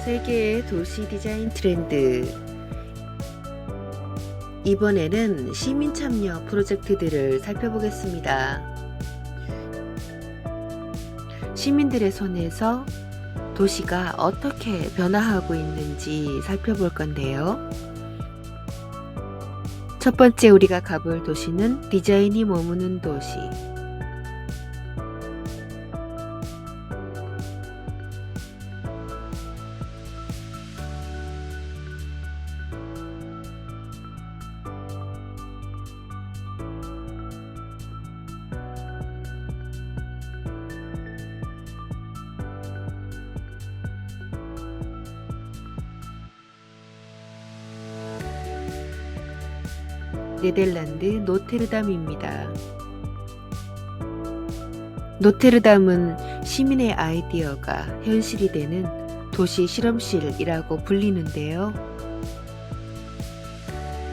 세계의 도시 디자인 트렌드. 이번에는 시민 참여 프로젝트들을 살펴보겠습니다. 시민들의 손에서 도시가 어떻게 변화하고 있는지 살펴볼 건데요. 첫 번째 우리가 가볼 도시는 디자인이 머무는 도시. 네덜란드 노테르담입니다. 노테르담은 시민의 아이디어가 현실이 되는 도시 실험실이라고 불리는데요.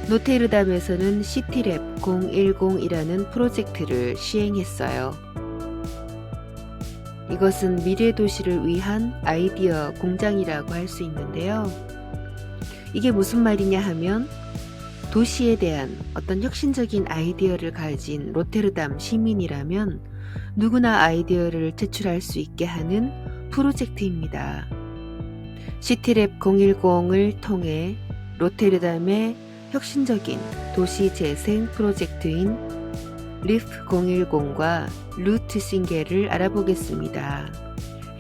노테르담에서는 시티랩 010이라는 프로젝트를 시행했어요. 이것은 미래 도시를 위한 아이디어 공장이라고 할 수 있는데요. 이게 무슨 말이냐 하면 도시에 대한 어떤 혁신적인 아이디어를 가진 로테르담 시민이라면 누구나 아이디어를 제출할 수 있게 하는 프로젝트입니다. 시티랩 010을 통해 로테르담의 혁신적인 도시 재생 프로젝트인 리프 010과 루트 싱겔을 알아보겠습니다.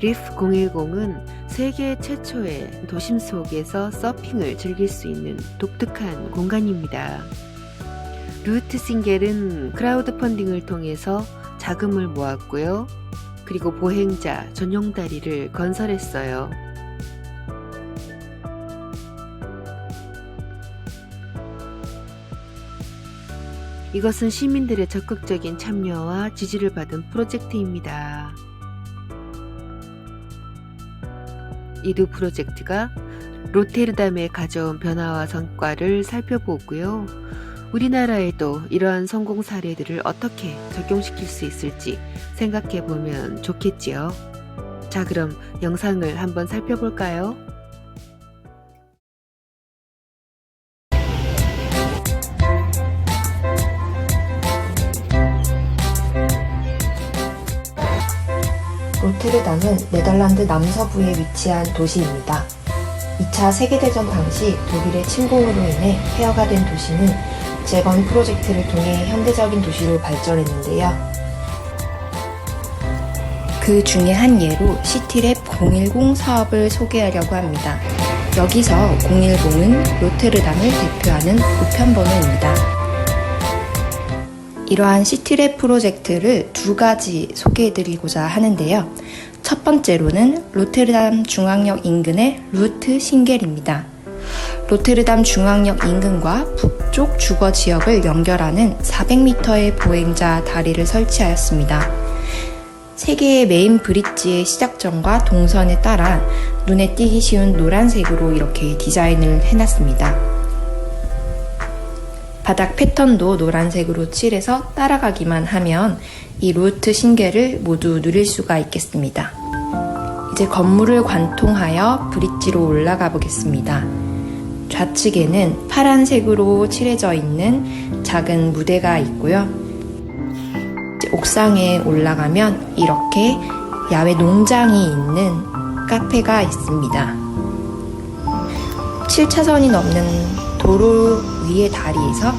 리프 010은 세계 최초의 도심 속에서 서핑을 즐길 수 있는 독특한 공간입니다. 루트 싱겔은 크라우드 펀딩을 통해서 자금을 모았고요. 그리고 보행자 전용 다리를 건설했어요. 이것은 시민들의 적극적인 참여와 지지를 받은 프로젝트입니다. 이 두 프로젝트가 로테르담에 가져온 변화와 성과를 살펴보고요. 우리나라에도 이러한 성공 사례들을 어떻게 적용시킬 수 있을지 생각해 보면 좋겠지요. 자, 그럼 영상을 한번 살펴볼까요? 로테르담은 네덜란드 남서부에 위치한 도시입니다. 2차 세계대전 당시 독일의 침공으로 인해 폐허가 된 도시는 재건 프로젝트를 통해 현대적인 도시로 발전했는데요. 그 중에 한 예로 시티랩 010 사업을 소개하려고 합니다. 여기서 010은 로테르담을 대표하는 우편번호입니다. 이러한 시티랩 프로젝트를 두 가지 소개해드리고자 하는데요. 첫 번째로는 로테르담 중앙역 인근의 루트 싱겔입니다. 로테르담 중앙역 인근과 북쪽 주거 지역을 연결하는 400m의 보행자 다리를 설치하였습니다. 세 개의 메인 브릿지의 시작점과 동선에 따라 눈에 띄기 쉬운 노란색으로 이렇게 디자인을 해놨습니다. 바닥 패턴도 노란색으로 칠해서 따라가기만 하면 이 루트 싱겔을 모두 누릴 수가 있겠습니다. 이제 건물을 관통하여 브릿지로 올라가 보겠습니다. 좌측에는 파란색으로 칠해져 있는 작은 무대가 있고요. 이제 옥상에 올라가면 이렇게 야외 농장이 있는 카페가 있습니다. 7차선이 넘는 도로 위의 다리에서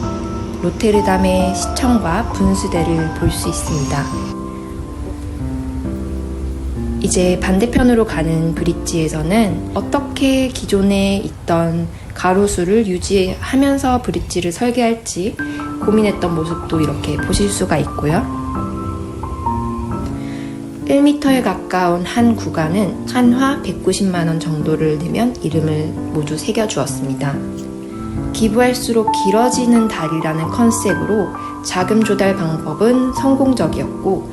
로테르담의 시청과 분수대를 볼 수 있습니다. 이제 반대편으로 가는 브릿지에서는 어떻게 기존에 있던 가로수를 유지하면서 브릿지를 설계할지 고민했던 모습도 이렇게 보실 수가 있고요. 1m에 가까운 한 구간은 한화 190만원 정도를 내면 이름을 모두 새겨주었습니다. 기부할수록 길어지는 다리라는 컨셉으로 자금 조달 방법은 성공적이었고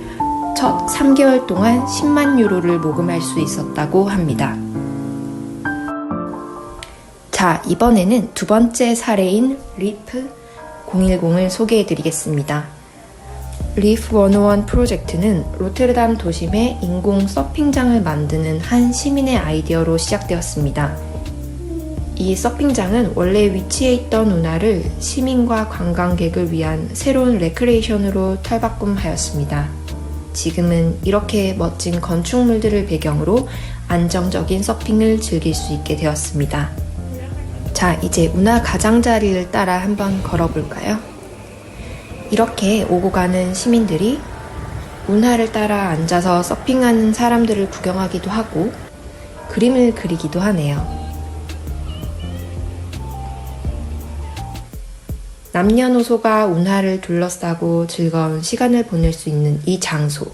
첫 3개월 동안 10만 유로를 모금할 수 있었다고 합니다. 자, 이번에는 두 번째 사례인 리프 010을 소개해 드리겠습니다. 리프 101 프로젝트는 로테르담 도심에 인공 서핑장을 만드는 한 시민의 아이디어로 시작되었습니다. 이 서핑장은 원래 위치해 있던 운하를 시민과 관광객을 위한 새로운 레크레이션으로 탈바꿈하였습니다. 지금은 이렇게 멋진 건축물들을 배경으로 안정적인 서핑을 즐길 수 있게 되었습니다. 자, 이제 운하 가장자리를 따라 한번 걸어볼까요? 이렇게 오고 가는 시민들이 운하를 따라 앉아서 서핑하는 사람들을 구경하기도 하고 그림을 그리기도 하네요. 남녀노소가 운하를 둘러싸고 즐거운 시간을 보낼 수 있는 이 장소.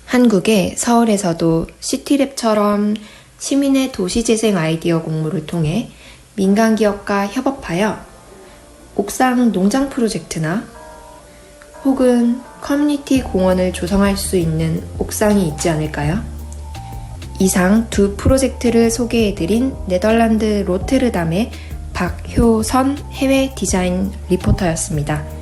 한국의 서울에서도 시티랩처럼 시민의 도시재생 아이디어 공모를 통해 민간기업과 협업하여 옥상 농장 프로젝트나 혹은 커뮤니티 공원을 조성할 수 있는 옥상이 있지 않을까요? 이상 두 프로젝트를 소개해드린 네덜란드 로테르담의 박효선 해외 디자인 리포터였습니다.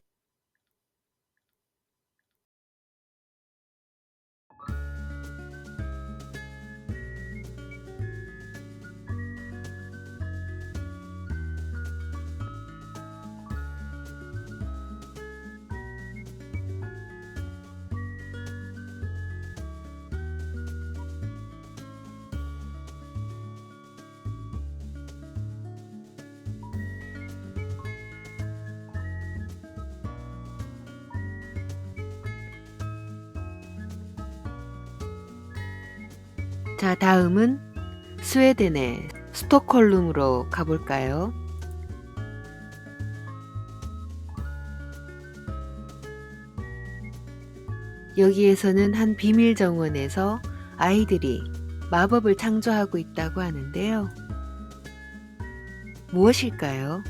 자, 다음은 스웨덴의 스톡홀름으로 가볼까요? 여기에서는 한 비밀 정원에서 아이들이 마법을 창조하고 있다고 하는데요. 무엇일까요?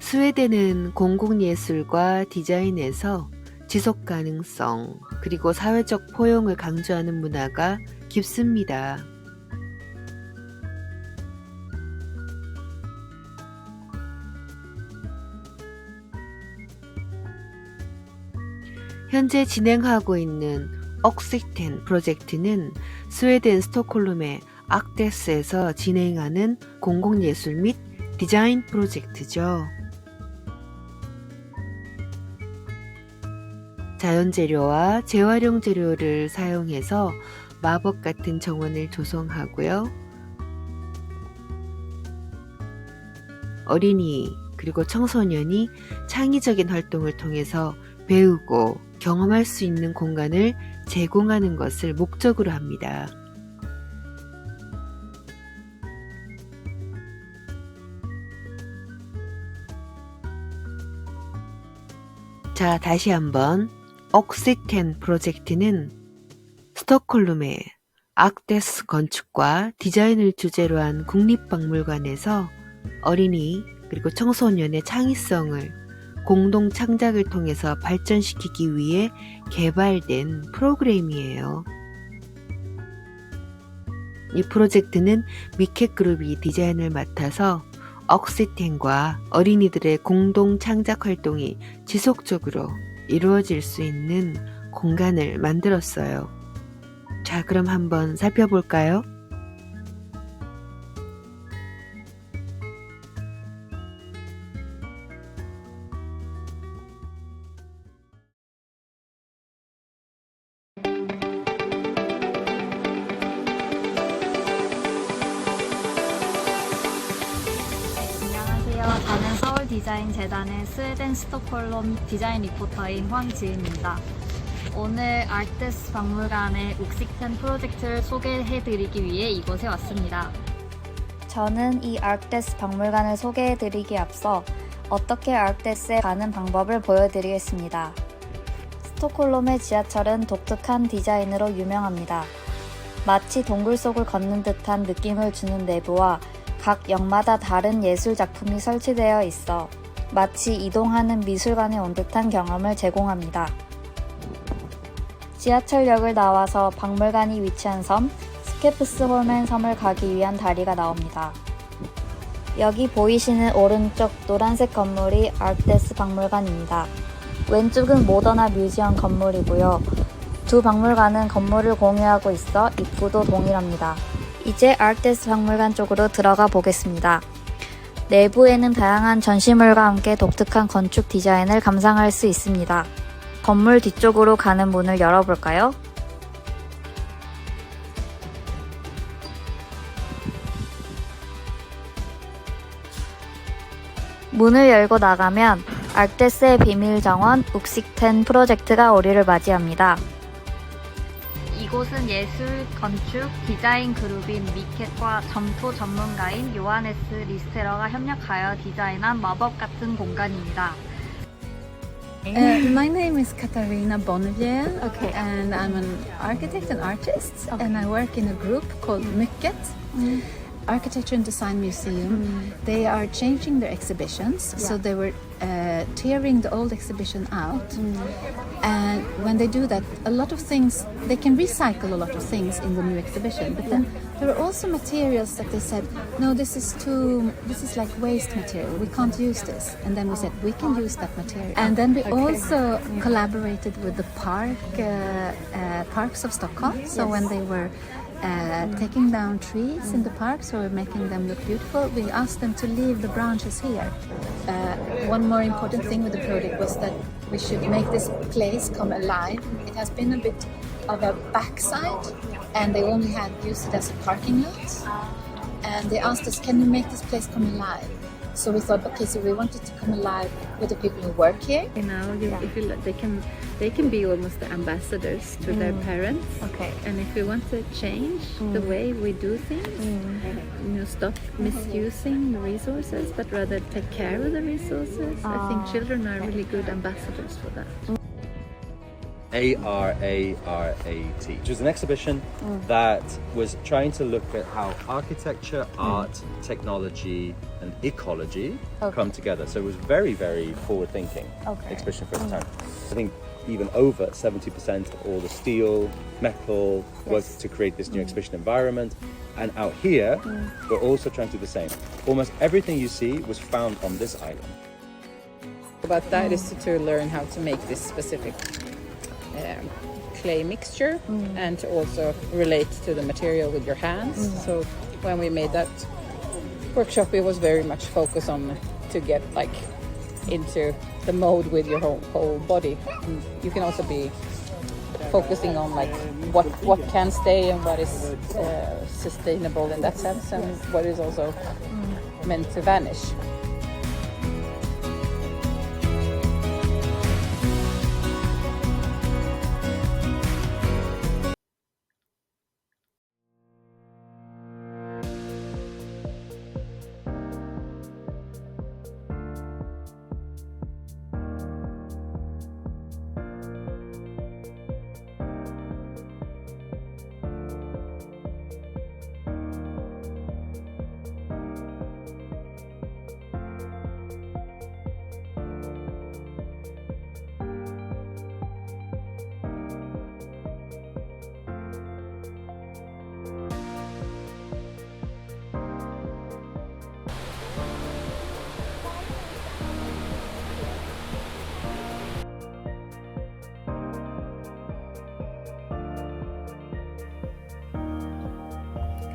스웨덴은 공공예술과 디자인에서 지속 가능성 그리고 사회적 포용을 강조하는 문화가 깊습니다. 현재 진행하고 있는 옥시텐 프로젝트는 스웨덴 스톡홀름의 악데스에서 진행하는 공공예술 및 디자인 프로젝트죠. 자연재료와 재활용 재료를 사용해서 마법 같은 정원을 조성하고요. 어린이 그리고 청소년이 창의적인 활동을 통해서 배우고 경험할 수 있는 공간을 제공하는 것을 목적으로 합니다. 자, 다시 한번 옥시텐 프로젝트는 스톡홀름의 악데스 건축과 디자인을 주제로 한 국립박물관에서 어린이 그리고 청소년의 창의성을 공동 창작을 통해서 발전시키기 위해 개발된 프로그램이에요. 이 프로젝트는 미켓그룹이 디자인을 맡아서 옥시텐과 어린이들의 공동 창작 활동이 지속적으로 이루어질 수 있는 공간을 만들었어요. 자, 그럼 한번 살펴볼까요? 안녕하세요. 저는 서울디자인재단의 스웨덴 스톡홀름 디자인 리포터인 황지은입니다. 오늘 아트스 박물관의 옥시텐 프로젝트를 소개해드리기 위해 이곳에 왔습니다. 저는 이 아크데스 박물관을 소개해드리기 앞서 어떻게 아크데스에 가는 방법을 보여드리겠습니다. 스톡홀름의 지하철은 독특한 디자인으로 유명합니다. 마치 동굴 속을 걷는 듯한 느낌을 주는 내부와 각 역마다 다른 예술 작품이 설치되어 있어 마치 이동하는 미술관에 온 듯한 경험을 제공합니다. 지하철역을 나와서 박물관이 위치한 섬 스케프스홀멘 섬을 가기 위한 다리가 나옵니다. 여기 보이시는 오른쪽 노란색 건물이 아르테스 박물관입니다. 왼쪽은 모더나 뮤지엄 건물이고요. 두 박물관은 건물을 공유하고 있어 입구도 동일합니다. 이제 아르테스 박물관 쪽으로 들어가 보겠습니다. 내부에는 다양한 전시물과 함께 독특한 건축 디자인을 감상할 수 있습니다. 건물 뒤쪽으로 가는 문을 열어볼까요? 문을 열고 나가면 아르테스의 비밀 정원 욱식텐 프로젝트가 우리를 맞이합니다. 이곳은 예술, 건축, 디자인 그룹인 미켓과 점토 전문가인 요하네스 리스테러가 협력하여 디자인한 마법 같은 공간입니다. My name is Katarina Bonnevier, and I'm an architect and artist, and I work in a group called Mycket, Architecture and Design Museum. They are changing their exhibitions, so they were tearing the old exhibition out. And when they do that, a lot of things, they can recycle a lot of things in the new exhibition, but then there were also materials that they said, no, this is like waste material, we can't use this. And then we said, we can use that material. And then we also collaborated with the parks of Stockholm. So when they were taking down trees in the park, so we're making them look beautiful, we asked them to leave the branches here. One more important thing with the project was that we should make this place come alive. It has been a bit of a backside, and they only had used it as a parking lot. And they asked us, can we make this place come alive? So we thought, okay, so we wanted to come alive with the people who work here. You know, if you let, they can be almost the ambassadors to their parents. Okay. And if we want to change the way we do things, you know, stop misusing the resources, but rather take care of the resources, I think children are really good ambassadors for that. ARARAT, which was an exhibition that was trying to look at how architecture, art, technology, and ecology come together. So it was very, very forward-thinking exhibition for its time. I think even over 70% of all the steel, metal was to create this new exhibition environment. And out here, we're also trying to do the same. Almost everything you see was found on this island. About that is to learn how to make this specific clay mixture and to also relate to the material with your hands. So when we made that workshop, it was very much focused on to get like into the mode with your whole body. And you can also be focusing on like what can stay and what is sustainable in that sense, and what is also meant to vanish.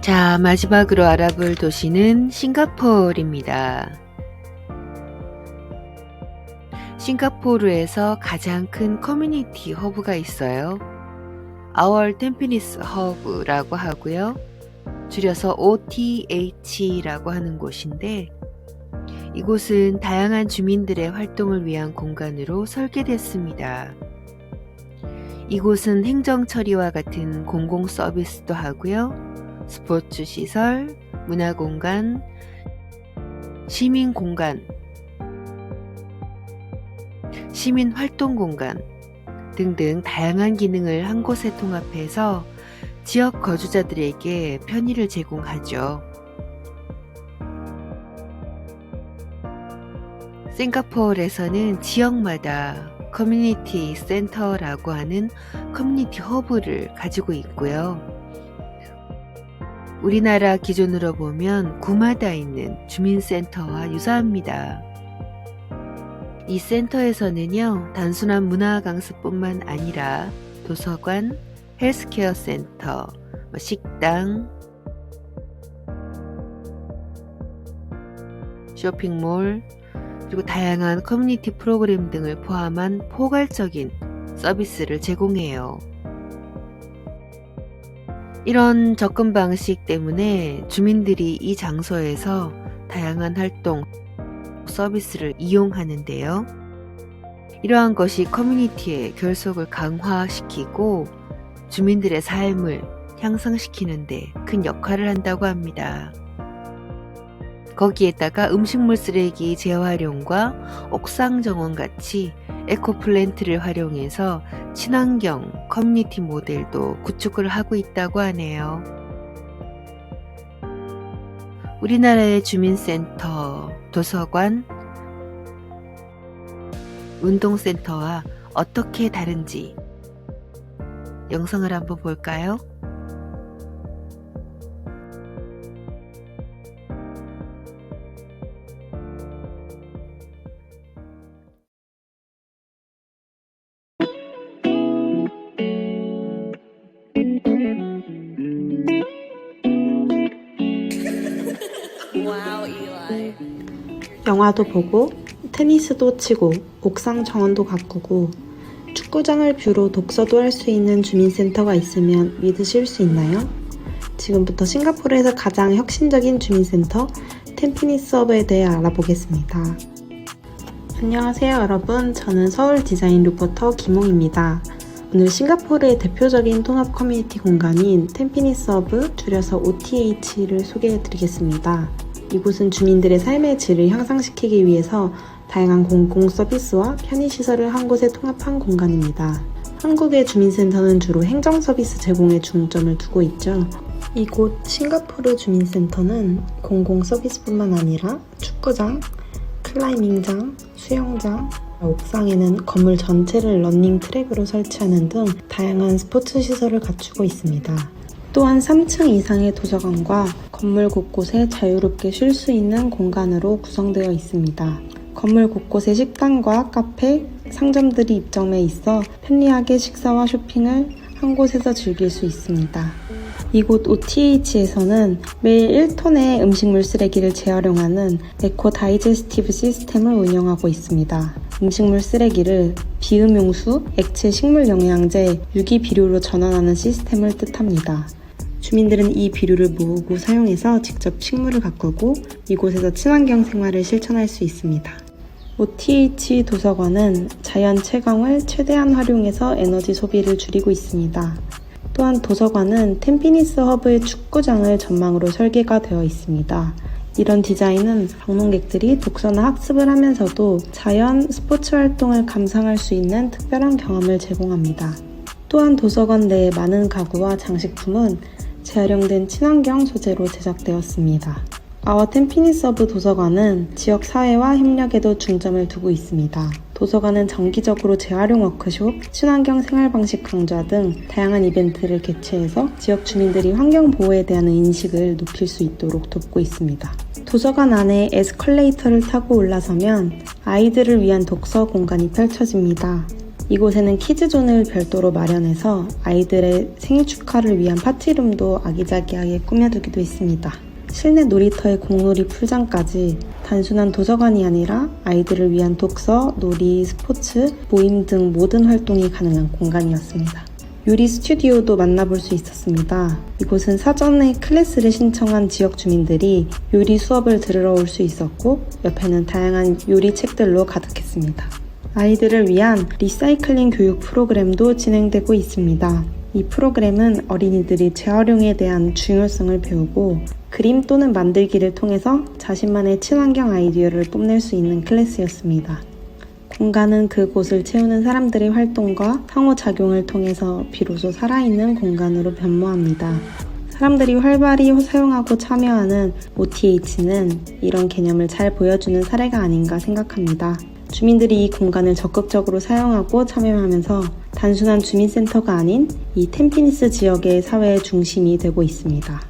자, 마지막으로 알아볼 도시는 싱가포르입니다. 싱가포르에서 가장 큰 커뮤니티 허브가 있어요. Our Tampines Hub라고 하고요. 줄여서 OTH라고 하는 곳인데, 이곳은 다양한 주민들의 활동을 위한 공간으로 설계됐습니다. 이곳은 행정 처리와 같은 공공 서비스도 하고요. 스포츠 시설, 문화 공간, 시민 공간, 시민 활동 공간 등등 다양한 기능을 한 곳에 통합해서 지역 거주자들에게 편의를 제공하죠. 싱가포르에서는 지역마다 커뮤니티 센터라고 하는 커뮤니티 허브를 가지고 있고요. 우리나라 기준으로 보면 구마다 있는 주민센터와 유사합니다. 이 센터에서는요, 단순한 문화 강습뿐만 아니라 도서관, 헬스케어 센터, 식당, 쇼핑몰, 그리고 다양한 커뮤니티 프로그램 등을 포함한 포괄적인 서비스를 제공해요. 이런 접근 방식 때문에 주민들이 이 장소에서 다양한 활동, 서비스를 이용하는데요. 이러한 것이 커뮤니티의 결속을 강화시키고 주민들의 삶을 향상시키는 데 큰 역할을 한다고 합니다. 거기에다가 음식물 쓰레기 재활용과 옥상 정원 같이 에코플랜트를 활용해서 친환경 커뮤니티 모델도 구축을 하고 있다고 하네요. 우리나라의 주민센터, 도서관, 운동센터와 어떻게 다른지 영상을 한번 볼까요? 영화도 보고 테니스도 치고 옥상 정원도 가꾸고 축구장을 뷰로 독서도 할 수 있는 주민센터가 있으면 믿으실 수 있나요? 지금부터 싱가포르에서 가장 혁신적인 주민센터 템피니스 허브에 대해 알아보겠습니다. 안녕하세요 여러분, 저는 서울 디자인 리포터 김홍입니다. 오늘 싱가포르의 대표적인 통합 커뮤니티 공간인 템피니스 허브, 줄여서 OTH를 소개해드리겠습니다. 이곳은 주민들의 삶의 질을 향상시키기 위해서 다양한 공공 서비스와 편의시설을 한 곳에 통합한 공간입니다. 한국의 주민센터는 주로 행정 서비스 제공에 중점을 두고 있죠. 이곳 싱가포르 주민센터는 공공 서비스뿐만 아니라 축구장, 클라이밍장, 수영장, 옥상에는 건물 전체를 러닝 트랙으로 설치하는 등 다양한 스포츠 시설을 갖추고 있습니다. 또한 3층 이상의 도서관과 건물 곳곳에 자유롭게 쉴 수 있는 공간으로 구성되어 있습니다. 건물 곳곳에 식당과 카페, 상점들이 입점해 있어 편리하게 식사와 쇼핑을 한 곳에서 즐길 수 있습니다. 이곳 OTH에서는 매일 1톤의 음식물 쓰레기를 재활용하는 에코 다이제스티브 시스템을 운영하고 있습니다. 음식물 쓰레기를 비음용수, 액체 식물 영양제, 유기비료로 전환하는 시스템을 뜻합니다. 주민들은 이 비료를 모으고 사용해서 직접 식물을 가꾸고 이곳에서 친환경 생활을 실천할 수 있습니다. OTH 도서관은 자연 채광을 최대한 활용해서 에너지 소비를 줄이고 있습니다. 또한 도서관은 템피니스 허브의 축구장을 전망으로 설계가 되어 있습니다. 이런 디자인은 방문객들이 독서나 학습을 하면서도 자연, 스포츠 활동을 감상할 수 있는 특별한 경험을 제공합니다. 또한 도서관 내의 많은 가구와 장식품은 재활용된 친환경 소재로 제작되었습니다. 아워 템피니스 허브 도서관은 지역 사회와 협력에도 중점을 두고 있습니다. 도서관은 정기적으로 재활용 워크숍, 친환경 생활 방식 강좌 등 다양한 이벤트를 개최해서 지역 주민들이 환경 보호에 대한 인식을 높일 수 있도록 돕고 있습니다. 도서관 안에 에스컬레이터를 타고 올라서면 아이들을 위한 독서 공간이 펼쳐집니다. 이곳에는 키즈존을 별도로 마련해서 아이들의 생일 축하를 위한 파티룸도 아기자기하게 꾸며두기도 했습니다. 실내 놀이터의 공놀이 풀장까지 단순한 도서관이 아니라 아이들을 위한 독서, 놀이, 스포츠, 모임 등 모든 활동이 가능한 공간이었습니다. 요리 스튜디오도 만나볼 수 있었습니다. 이곳은 사전에 클래스를 신청한 지역 주민들이 요리 수업을 들으러 올 수 있었고 옆에는 다양한 요리 책들로 가득했습니다. 아이들을 위한 리사이클링 교육 프로그램도 진행되고 있습니다. 이 프로그램은 어린이들이 재활용에 대한 중요성을 배우고 그림 또는 만들기를 통해서 자신만의 친환경 아이디어를 뽐낼 수 있는 클래스였습니다. 공간은 그곳을 채우는 사람들의 활동과 상호작용을 통해서 비로소 살아있는 공간으로 변모합니다. 사람들이 활발히 사용하고 참여하는 OTH는 이런 개념을 잘 보여주는 사례가 아닌가 생각합니다. 주민들이 이 공간을 적극적으로 사용하고 참여하면서 단순한 주민센터가 아닌 이 템피니스 지역의 사회의 중심이 되고 있습니다.